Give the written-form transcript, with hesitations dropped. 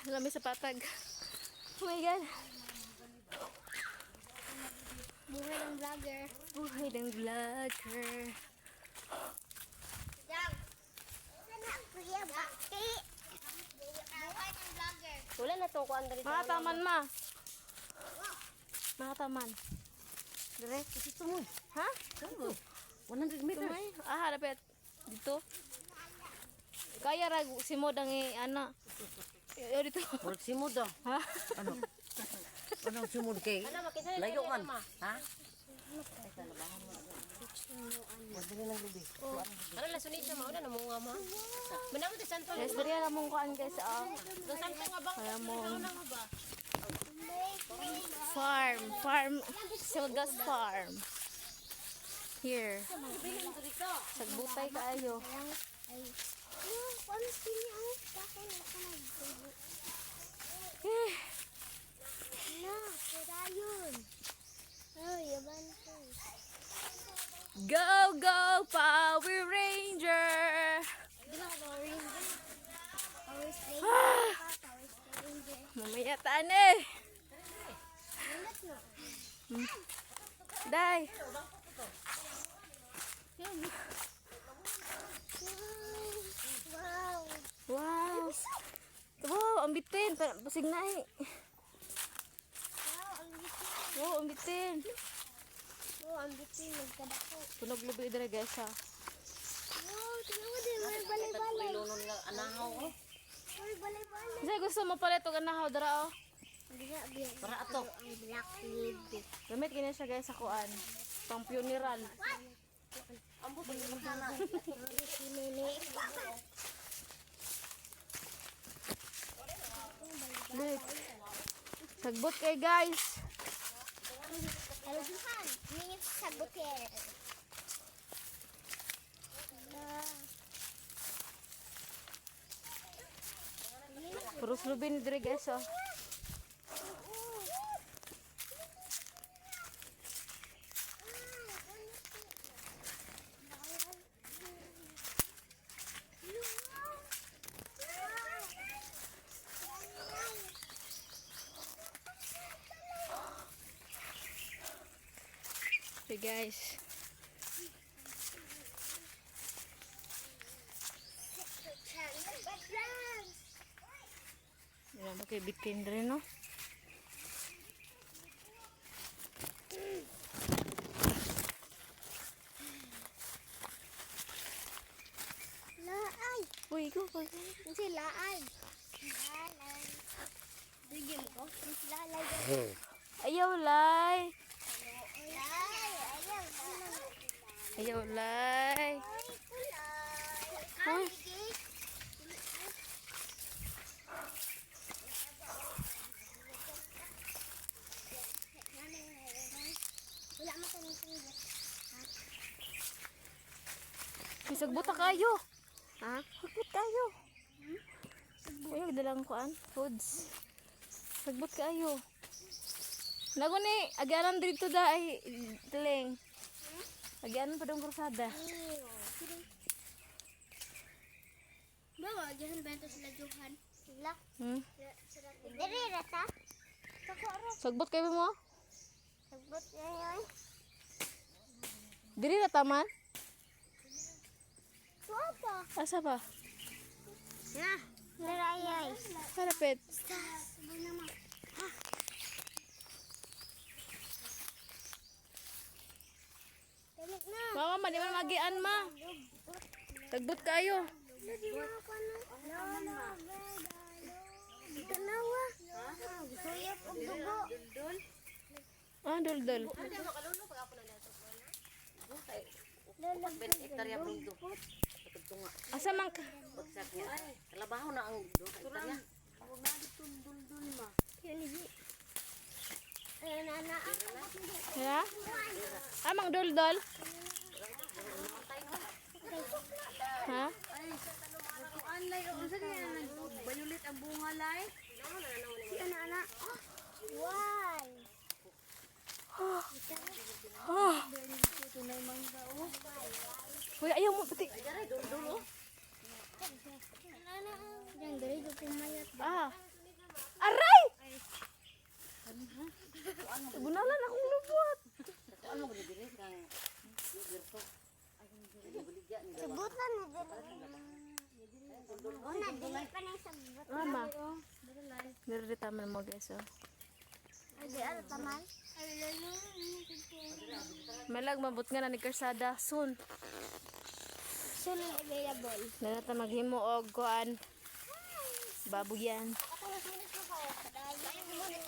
Lami sa patag. Oh my God. Buhay ng vlogger. Buhay ng vlogger. Jang. Sana kuya bakti. Buhay ng vlogger. Wala na itong kuan dali. Mga taman ma. Mga taman. Dire. Ito mo. Ha? 100 meters. Tumay. Ah, dapat. Dito. Kaya rag si Modang ana. Dito. Murag simod daw. Ha? Ano? Anong simod kay? Layo man. Ha? Madali ng lubi. Ano la sunod siya mauna na mo nga ma. Manamo ti santo. Guys, diri na mong kuan guys. Do santo nga ba? Kaya mo Ano nga ba? farm. Silgas farm. Here. Sagbutay kaayo. Ay. Ano sini ang bakit na Eh, na, kaya yun. Oh, yaman ko. Go, go, Power Ranger! Di ba Power Ranger? Power Ranger. Power Ranger. Mamaya taan eh! Ulat no. Day! Wow. Wow! Wow, ang bitin! Pasig na eh! Wow, ang bitin. Wow, ang bitin! Wow, ang bitin. Nagkadako. Tunog lubi dira guys ha. Wow, tingnan mo din. May balay-balay. Ilunon nga anahaw ko. May balay-balay. Kasi gusto mo palit og anahaw dira oh. Hindi nga, biyak. Para ato. Ang black lady. Gamit kini siya guys sa kuan. Pang funeral. Ambo pa yung sana. Si Nene. Lit. Sagbot kay guys. Hello, Juhan. Ini sagot ya. Purus lubi ni diri guys oh. Okay guys. Yan ba kay bitin diri no? Laay. Uy, go pag. Si Laay. Laay. Bigyan ko. Si Laay. Ayaw lay. Laay. Ayaw lay. Ay, wala makanin sila. Sagbot ta kayo. Ha? Sagbot kayo. Uy, dalang kuan, foods. Sagbot kayo. Nago ni agaran dito da ay teleng. Agaran pa dong krusada. Bawa, jangan bantu sila Johan. Sila. Dari rata. Kakoro. Sagbot kayo mo? Sagbot yan. Diri na taman? Ito apa? Asa ba? Nah, narayay. Harapit. Sabay naman. Dalik na. Mama, man, di man magian ma. Sagbot kayo. Di ba ako na? Lolo, Tanawa. Suyap og dugo. Ah, dol-dol. Lolo, Hektarya brindo. Pagtunga. Asa man ka? Bagsak niya. Kalabaho na ang 2 hektarya. yun ni. Nana, Ha? Amang dol-dol? Ha? Anlay o unsa niya nagbayulit ang bunga lay? si anak-anak. Why? Uy, ayaw mo pati. Yang dari ko pumayat. Ah, kang yogurt to. Baligyan ni Sabutan na dili. Una, dili pa na yung sabut. Mama. Dito dito taman mo guys oh. Ay, di ano taman? Ay, lalo. Malag mabot nga na ni Karsada soon. Soon available. Na natin maghimo og kuan. Baboyan. Ako na sinis na ko. Dahil